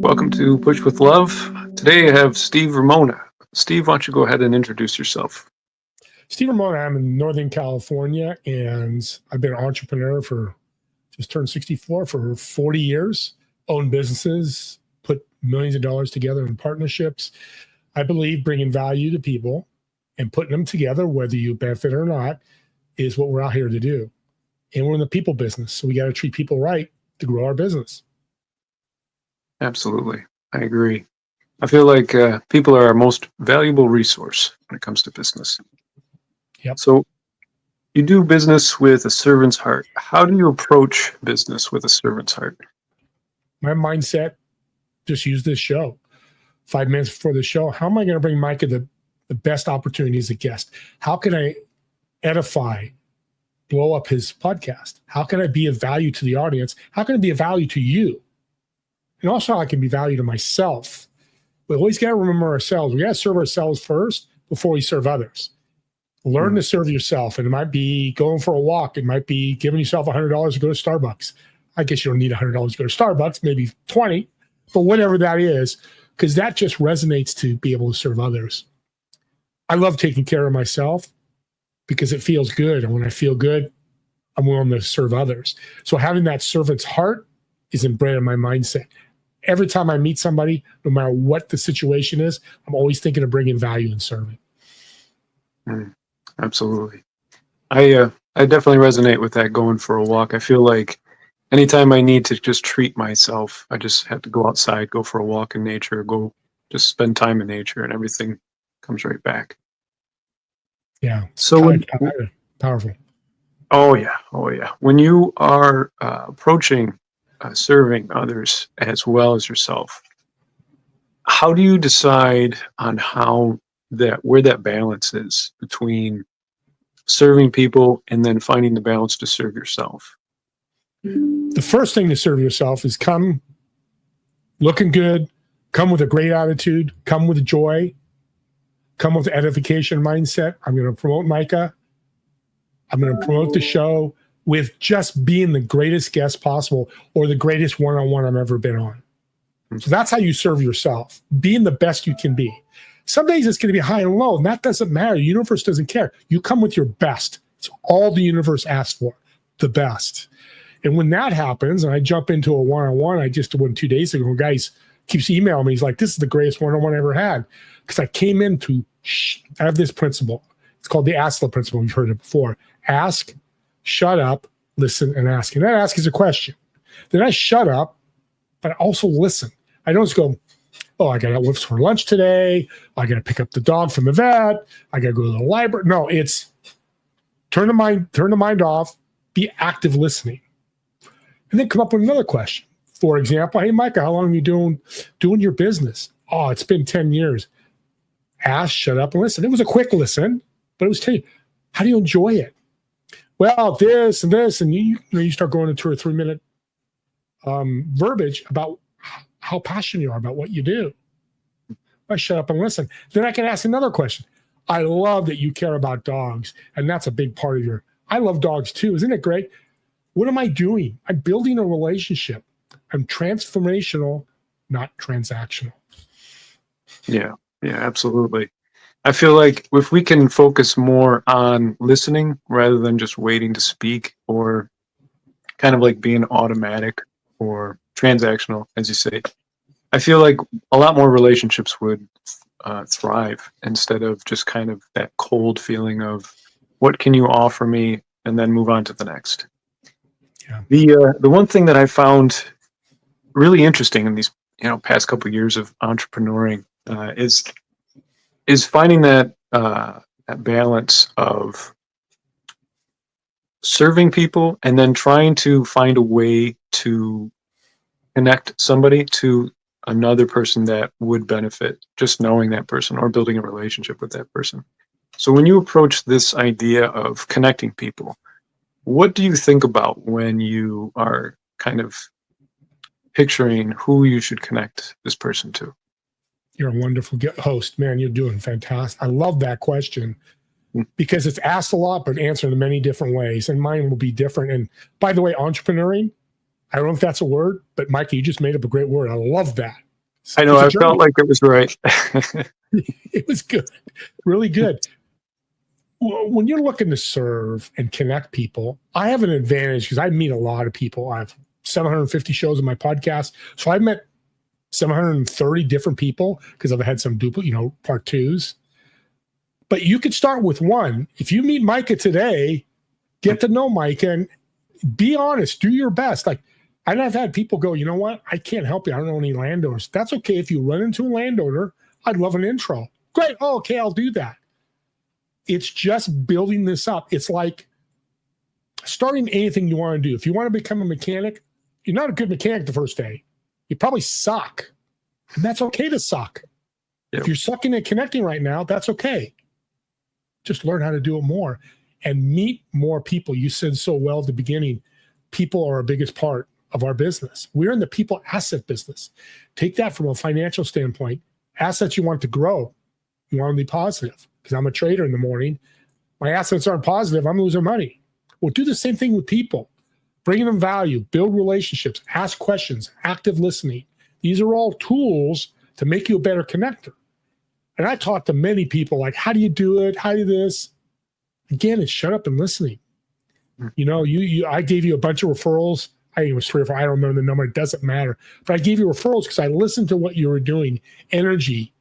Welcome to Push with Love. Today I have Steve Ramona. Steve, why don't you go ahead and introduce yourself? Steve Ramona, I'm in Northern California, and I've been an entrepreneur for just turned 64 for 40 years, owned businesses, put millions of dollars together in partnerships. I believe bringing value to people and putting them together, whether you benefit or not, is what we're out here to do. And we're in the people business, so we got to treat people right to grow our business. Absolutely. I agree. I feel like people are our most valuable resource when it comes to business. Yep. So you do business with a servant's heart. How do you approach business with a servant's heart? My mindset, just use this show. 5 minutes before the show, how am I going to bring Micah the best opportunity as a guest? How can I edify, blow up his podcast? How can I be of value to the audience? How can I be of value to you? And also how I can be value to myself. We always got to remember ourselves. We got to serve ourselves first before we serve others. Learn to serve yourself. And it might be going for a walk. It might be giving yourself $100 to go to Starbucks. I guess you don't need $100 to go to Starbucks, maybe 20, but whatever that is, because that just resonates to be able to serve others. I love taking care of myself because it feels good. And when I feel good, I'm willing to serve others. So having that servant's heart is inbred in my mindset. Every time I meet somebody, no matter what the situation is, I'm always thinking of bringing value and serving. Absolutely. I definitely resonate with that going for a walk. I feel like anytime I need to just treat myself, I just have to go outside, go for a walk in nature, go just spend time in nature, and everything comes right back. Yeah. So Powerful. Oh yeah. When you are approaching serving others as well as yourself, how do you decide on where that balance is between serving people and then finding the balance to serve yourself? The first thing to serve yourself is come looking good, come with a great attitude, come with joy, come with edification mindset. I'm going to promote Micah. I'm going to promote the show with just being the greatest guest possible or the greatest one-on-one I've ever been on. So that's how you serve yourself, being the best you can be. Some days it's going to be high and low, and that doesn't matter. The universe doesn't care. You come with your best. It's all the universe asks for, the best. And when that happens, and I jump into a one-on-one, I just did one 2 days ago, a guy keeps emailing me. He's like, this is the greatest one-on-one I ever had. Because I came in I have this principle. It's called the ASLA principle. You've heard it before. Ask, shut up, listen, and ask. And that ask is a question. Then I shut up, but I also listen. I don't just go, oh, I got to lift for lunch today. I got to pick up the dog from the vet. I got to go to the library. No, it's turn the mind off, be active listening. And then come up with another question. For example, hey, Micah, how long are you doing your business? Oh, it's been 10 years. Ask, shut up, and listen. It was a quick listen, but it was telling you, how do you enjoy it? Well, this and this, and you start going into 2 or 3 minute verbiage about how passionate you are about what you do. I shut up and listen. Then I can ask another question. I love that you care about dogs, and that's a big part of I love dogs too. Isn't it great? What am I doing? I'm building a relationship. I'm transformational, not transactional. Yeah, absolutely. I feel like if we can focus more on listening rather than just waiting to speak, or kind of like being automatic or transactional, as you say, I feel like a lot more relationships would thrive instead of just kind of that cold feeling of what can you offer me and then move on to the next. Yeah. The one thing that I found really interesting in these past couple of years of entrepreneuring is finding that balance of serving people and then trying to find a way to connect somebody to another person that would benefit just knowing that person or building a relationship with that person. So when you approach this idea of connecting people, what do you think about when you are kind of picturing who you should connect this person to? You're a wonderful host, man. You're doing fantastic. I love that question because it's asked a lot, but answered in many different ways. And mine will be different. And by the way, entrepreneuring, I don't know if that's a word, but Micah, you just made up a great word. I love that. I know. It's a I journey. felt like it was right. It was good, really good. When you're looking to serve and connect people, I have an advantage because I meet a lot of people. I have 750 shows in my podcast. So I've met 730 different people because I've had some part twos. But you could start with one. If you meet Micah today, get to know Micah and be honest, do your best. Like, and I've had people go, you know what? I can't help you. I don't know any landowners. That's okay. If you run into a landowner, I'd love an intro. Great. Oh, okay, I'll do that. It's just building this up. It's like starting anything you want to do. If you want to become a mechanic, you're not a good mechanic the first day. You probably suck. And that's okay to suck. Yep. If you're sucking at connecting right now, that's okay. Just learn how to do it more and meet more people. You said so well at the beginning, people are our biggest part of our business. We're in the people asset business. Take that from a financial standpoint. Assets you want to grow. You want to be positive. Because I'm a trader in the morning. My assets aren't positive. I'm losing money. Well, do the same thing with people. Bringing them value, build relationships, ask questions, active listening. These are all tools to make you a better connector. And I talk to many people like, how do you do it? How do this? Again, it's shut up and listening. You know, I gave you a bunch of referrals. I think it was 3 or 4. I don't remember the number. It doesn't matter. But I gave you referrals because I listened to what you were doing. Energy,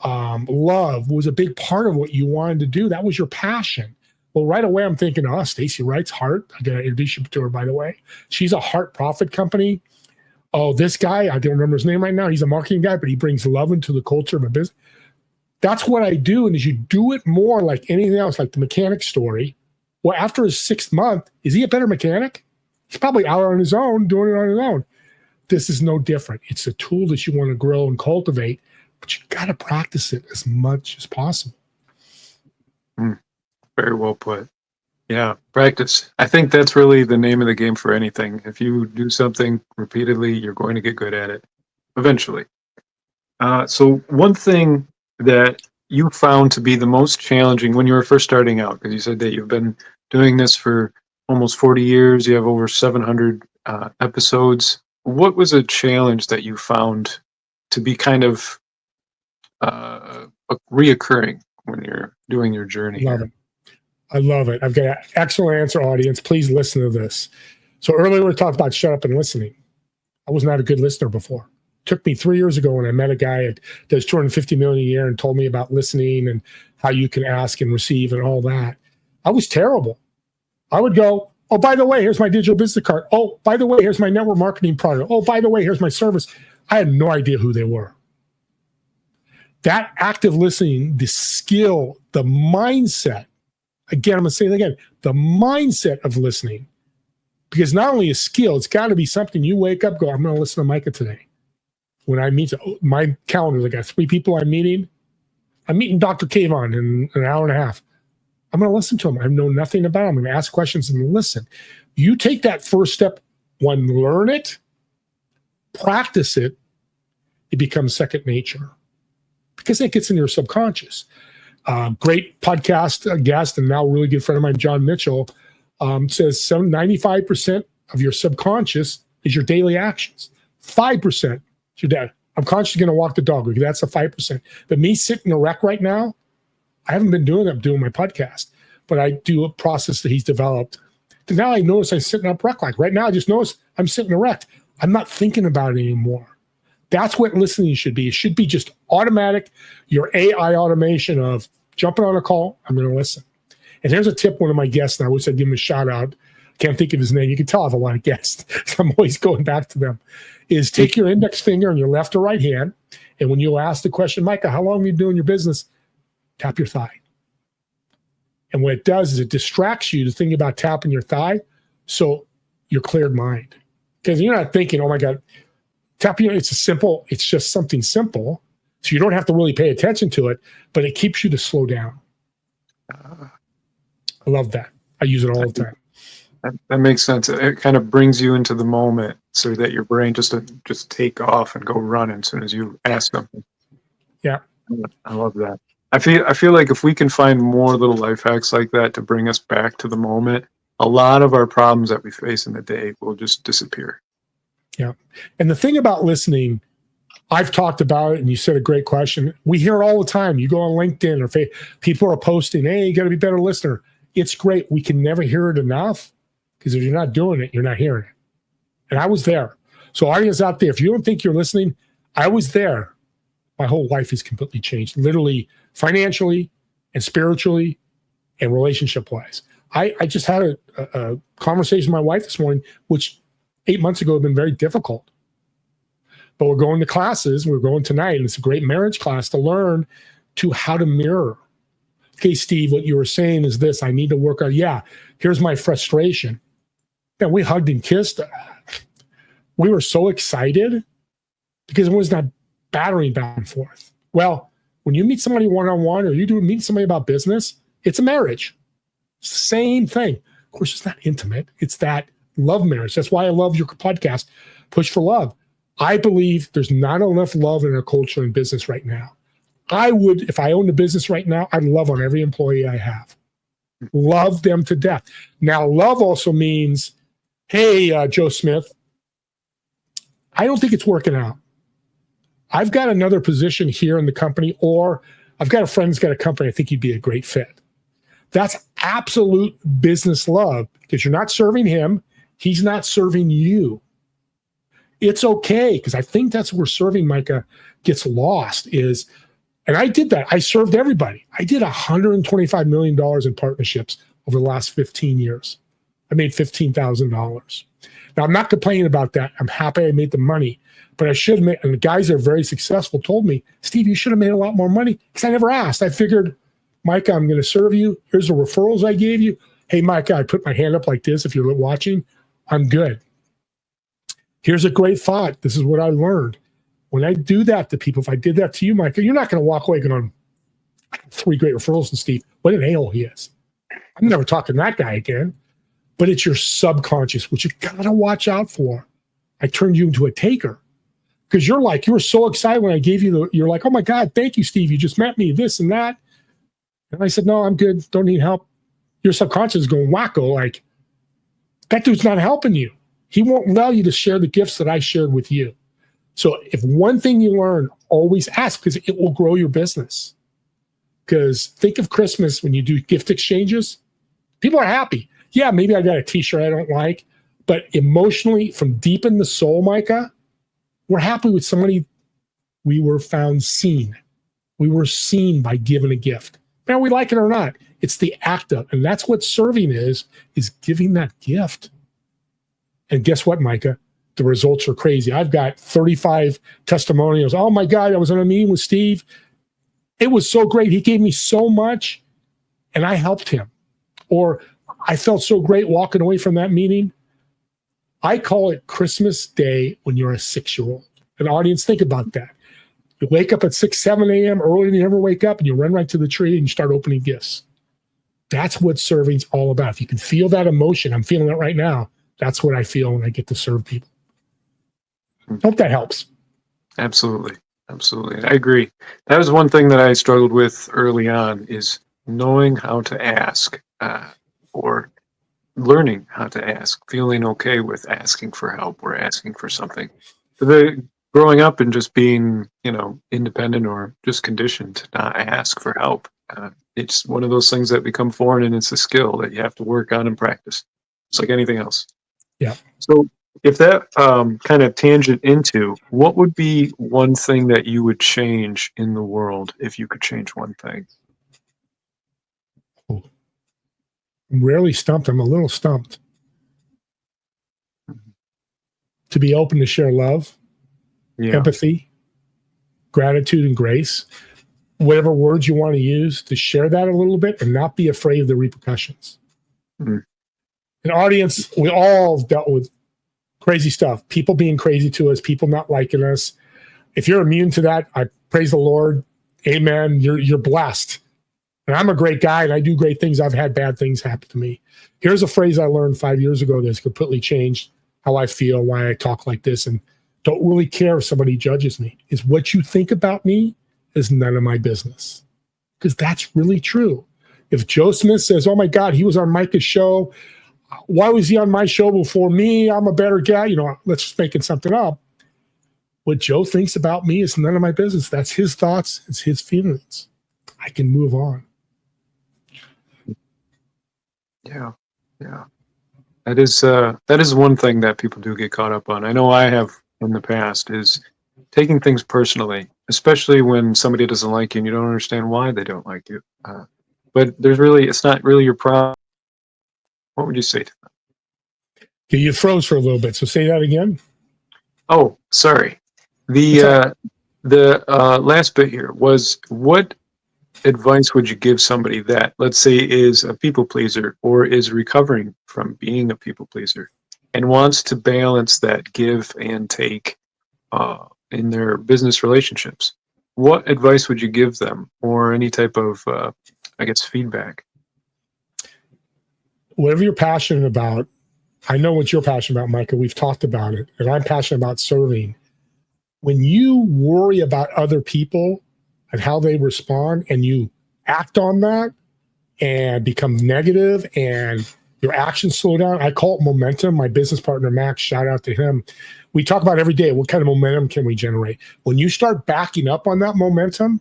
love was a big part of what you wanted to do. That was your passion. Well, right away, I'm thinking, oh, Stacy Wright's Heart. I got to introduce you to her, by the way. She's a Heart Profit company. Oh, this guy, I don't remember his name right now. He's a marketing guy, but he brings love into the culture of a business. That's what I do. And as you do it more like anything else, like the mechanic story, well, after his 6th month, is he a better mechanic? He's probably out on his own, doing it on his own. This is no different. It's a tool that you want to grow and cultivate, but you got to practice it as much as possible. Very well put. Yeah, practice. I think that's really the name of the game for anything. If you do something repeatedly, you're going to get good at it eventually. So one thing that you found to be the most challenging when you were first starting out, because you said that you've been doing this for almost 40 years, you have over 700 episodes. What was a challenge that you found to be kind of reoccurring when you're doing your journey? Love it. I love it. I've got an excellent answer, audience. Please listen to this. So earlier we talked about shut up and listening. I was not a good listener before. It took me 3 years ago when I met a guy that does $250 million a year and told me about listening and how you can ask and receive and all that. I was terrible. I would go, oh, by the way, here's my digital business card. Oh, by the way, here's my network marketing product. Oh, by the way, here's my service. I had no idea who they were. That active listening, the skill, the mindset, again, I'm going to say it again, the mindset of listening, because not only a skill, it's got to be something you wake up, go, I'm going to listen to Micah today. When I meet, my calendar, I got 3 people I'm meeting. I'm meeting Dr. Kayvon in an hour and a half. I'm going to listen to him. I know nothing about him. I'm going to ask questions and listen. You take that first step, one, learn it, practice it, it becomes second nature because it gets in your subconscious. Great podcast guest and now really good friend of mine, John Mitchell, says 95% of your subconscious is your daily actions. 5% is your dad. I'm consciously going to walk the dog. That's the 5%. But me sitting erect right now, I haven't been doing that. I'm doing my podcast, but I do a process that he's developed. And now I notice I'm sitting up erect. Like right now, I just notice I'm sitting erect. I'm not thinking about it anymore. That's what listening should be. It should be just automatic, your AI automation of jumping on a call, I'm going to listen. And here's a tip one of my guests, and I wish I'd give him a shout out. Can't think of his name. You can tell I have a lot of guests. So I'm always going back to them. Is take your index finger on your left or right hand, and when you ask the question, Micah, how long have you been doing your business? Tap your thigh. And what it does is it distracts you to think about tapping your thigh, so you're cleared mind. Because you're not thinking, oh my God, tapping, it's just something simple. So you don't have to really pay attention to it, but it keeps you to slow down. I love that. I use it all the time. That makes sense. It kind of brings you into the moment so that your brain just take off and go run as soon as you ask something. Yeah. I love that. I feel like if we can find more little life hacks like that to bring us back to the moment, a lot of our problems that we face in the day will just disappear. Yeah. And the thing about listening, I've talked about it, and you said a great question. We hear it all the time. You go on LinkedIn or people are posting, hey, you got to be a better listener. It's great. We can never hear it enough, because if you're not doing it, you're not hearing it. And I was there. So audience out there, if you don't think you're listening, I was there. My whole life has completely changed, literally, financially and spiritually and relationship-wise. I just had a conversation with my wife this morning, which 8 months ago had been very difficult. But we're going to classes. We're going tonight, and it's a great marriage class to learn to how to mirror. Okay, Steve, what you were saying is this. I need to work on, here's my frustration. And we hugged and kissed. We were so excited because it was not battering back and forth. Well, when you meet somebody one-on-one, or you meet somebody about business, it's a marriage. Same thing. Of course, it's not intimate. It's that love marriage. That's why I love your podcast, Push for Love. I believe there's not enough love in our culture and business right now. I would, if I owned a business right now, I'd love on every employee I have. Love them to death. Now, love also means, hey, Joe Smith, I don't think it's working out. I've got another position here in the company, or I've got a friend who's got a company. I think you'd be a great fit. That's absolute business love, because you're not serving him. He's not serving you. It's okay, because I think that's where serving, Micah, gets lost is, and I did that. I served everybody. I did $125 million in partnerships over the last 15 years. I made $15,000. Now, I'm not complaining about that. I'm happy I made the money, but I should have made, and the guys that are very successful told me, Steve, you should have made a lot more money, because I never asked. I figured, Micah, I'm going to serve you. Here's the referrals I gave you. Hey, Micah, I put my hand up like this. If you're watching, I'm good. Here's a great thought. This is what I learned. When I do that to people, if I did that to you, Micah, you're not going to walk away going, 3 great referrals to Steve. What an a-hole he is. I'm never talking to that guy again. But it's your subconscious, which you got to watch out for. I turned you into a taker, because you were so excited when I gave you you're like, oh my God, thank you, Steve. You just met me, this and that. And I said, no, I'm good. Don't need help. Your subconscious is going wacko. Like, that dude's not helping you. He won't allow you to share the gifts that I shared with you. So if one thing you learn, always ask, because it will grow your business. Because think of Christmas when you do gift exchanges. People are happy. Yeah, maybe I got a t-shirt I don't like, but emotionally, from deep in the soul, Micah, we're happy with somebody. We were found seen. We were seen by giving a gift. Now, we like it or not, it's the act of, and that's what serving is giving that gift. And guess what, Micah? The results are crazy. I've got 35 testimonials. Oh my God, I was on a meeting with Steve. It was so great. He gave me so much, and I helped him. Or I felt so great walking away from that meeting. I call it Christmas Day when you're a 6-year-old. An audience, think about that. You wake up at 6, 7 a.m. earlier than you ever wake up, and you run right to the tree and you start opening gifts. That's what serving's all about. If you can feel that emotion, I'm feeling it right now. That's what I feel when I get to serve people. Hope that helps. Absolutely. Absolutely. I agree. That was one thing that I struggled with early on, is knowing how to ask, or learning how to ask, feeling okay with asking for help or asking for something. Growing up and just being, independent or just conditioned to not ask for help. It's one of those things that become foreign, and it's a skill that you have to work on and practice. It's like anything else. Yeah. So if that kind of tangent into, what would be one thing that you would change in the world if you could change one thing? I'm rarely stumped. I'm a little stumped. To be open to share love, empathy, gratitude, and grace. Whatever words you want to use to share that a little bit, and not be afraid of the repercussions. An audience, we all dealt with crazy stuff. People being crazy to us, people not liking us. If you're immune to that, I praise the Lord. Amen. You're blessed. And I'm a great guy, and I do great things. I've had bad things happen to me. Here's a phrase I learned 5 years ago that's completely changed how I feel, why I talk like this, and don't really care if somebody judges me. Is what you think about me is none of my business. Because that's really true. If Joe Smith says, oh my God, he was on Micah's show, why was he on my show before me? I'm a better guy. Let's just making something up. What Joe thinks about me is none of my business. That's his thoughts. It's his feelings. I can move on. Yeah. Yeah. That is one thing that people do get caught up on. I know I have in the past, is taking things personally, especially when somebody doesn't like you and you don't understand why they don't like you. But it's not really your problem. What would you say to them? You froze for a little bit, so say that again. Oh, sorry. The last bit here was, what advice would you give somebody that, let's say, is a people pleaser or is recovering from being a people pleaser and wants to balance that give and take in their business relationships? What advice would you give them, or any type of, I guess, feedback? Whatever you're passionate about, I know what you're passionate about, Micah. We've talked about it, and I'm passionate about serving. When you worry about other people and how they respond, and you act on that and become negative, and your actions slow down, I call it momentum. My business partner, Max, shout out to him. We talk about every day, what kind of momentum can we generate? When you start backing up on that momentum,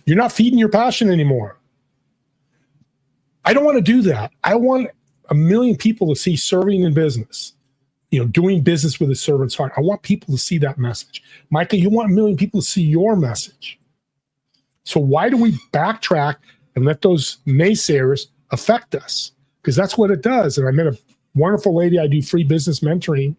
you're not feeding your passion anymore. I don't want to do that. I want 1 million people to see serving in business, doing business with a servant's heart. I want people to see that message. Micah, you want 1 million people to see your message. So why do we backtrack and let those naysayers affect us? Because that's what it does. And I met a wonderful lady. I do free business mentoring,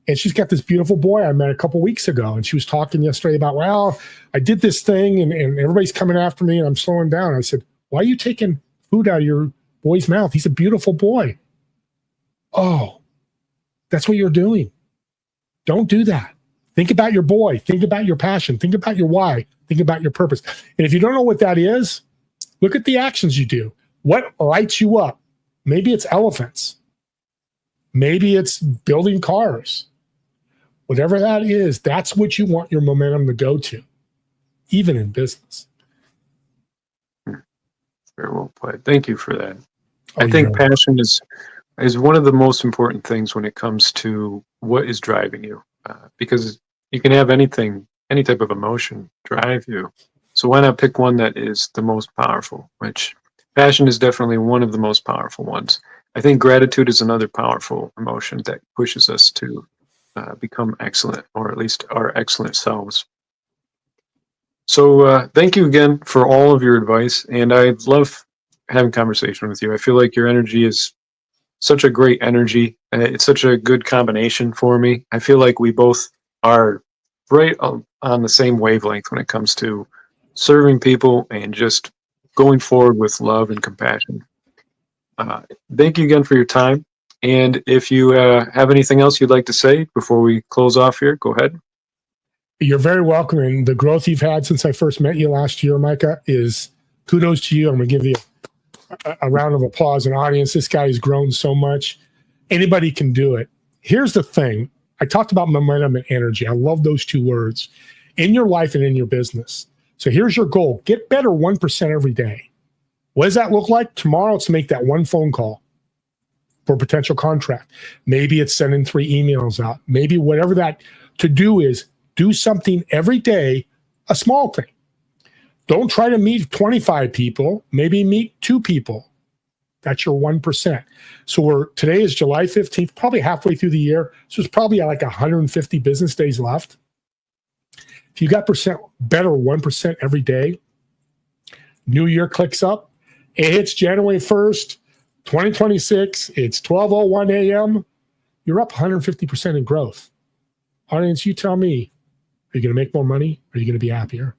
and she's got this beautiful boy I met a couple weeks ago. And she was talking yesterday about, well, I did this thing and everybody's coming after me and I'm slowing down. I said, why are you taking food out of your boy's mouth? He's a beautiful boy. Oh, that's what you're doing. Don't do that. Think about your boy. Think about your passion. Think about your why. Think about your purpose. And if you don't know what that is, look at the actions you do. What lights you up? Maybe it's elephants. Maybe it's building cars. Whatever that is, that's what you want your momentum to go to, even in business. Very well put. Thank you for that. Oh, I think passion is one of the most important things when it comes to what is driving you, because you can have any type of emotion drive you. So why not pick one that is the most powerful, which passion is definitely one of the most powerful ones. I think gratitude is another powerful emotion that pushes us to become excellent, or at least our excellent selves. So thank you again for all of your advice, and I love having conversation with you. I feel like your energy is such a great energy. It's such a good combination for me. I feel like we both are right on the same wavelength when it comes to serving people and just going forward with love and compassion. Thank you again for your time. And if you have anything else you'd like to say before we close off here, go ahead. You're very welcome. And the growth you've had since I first met you last year, Micah, is kudos to you. I'm going to give you a round of applause. And audience, this guy has grown so much. Anybody can do it. Here's the thing. I talked about momentum and energy. I love those two words in your life and in your business. So here's your goal. Get better 1% every day. What does that look like? Tomorrow, it's to make that one phone call for a potential contract. Maybe it's sending 3 emails out. Maybe whatever that to do is, do something every day, a small thing. Don't try to meet 25 people. Maybe meet 2 people. That's your 1%. So today is July 15th, probably halfway through the year. So it's probably like 150 business days left. If you got better 1% every day, new year clicks up. It hits January 1st, 2026. It's 12:01 a.m. You're up 150% in growth. Audience, you tell me, are you going to make more money? Or are you going to be happier?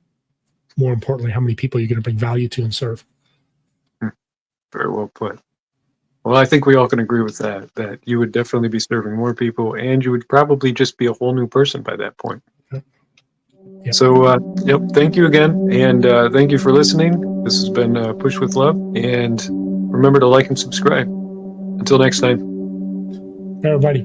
More importantly, how many people are you going to bring value to and serve? Very well put. Well, I think we all can agree with that you would definitely be serving more people, and you would probably just be a whole new person by that point. Yep. So, thank you again, and thank you for listening. This has been Push with Love, and remember to like and subscribe. Until next time. Everybody.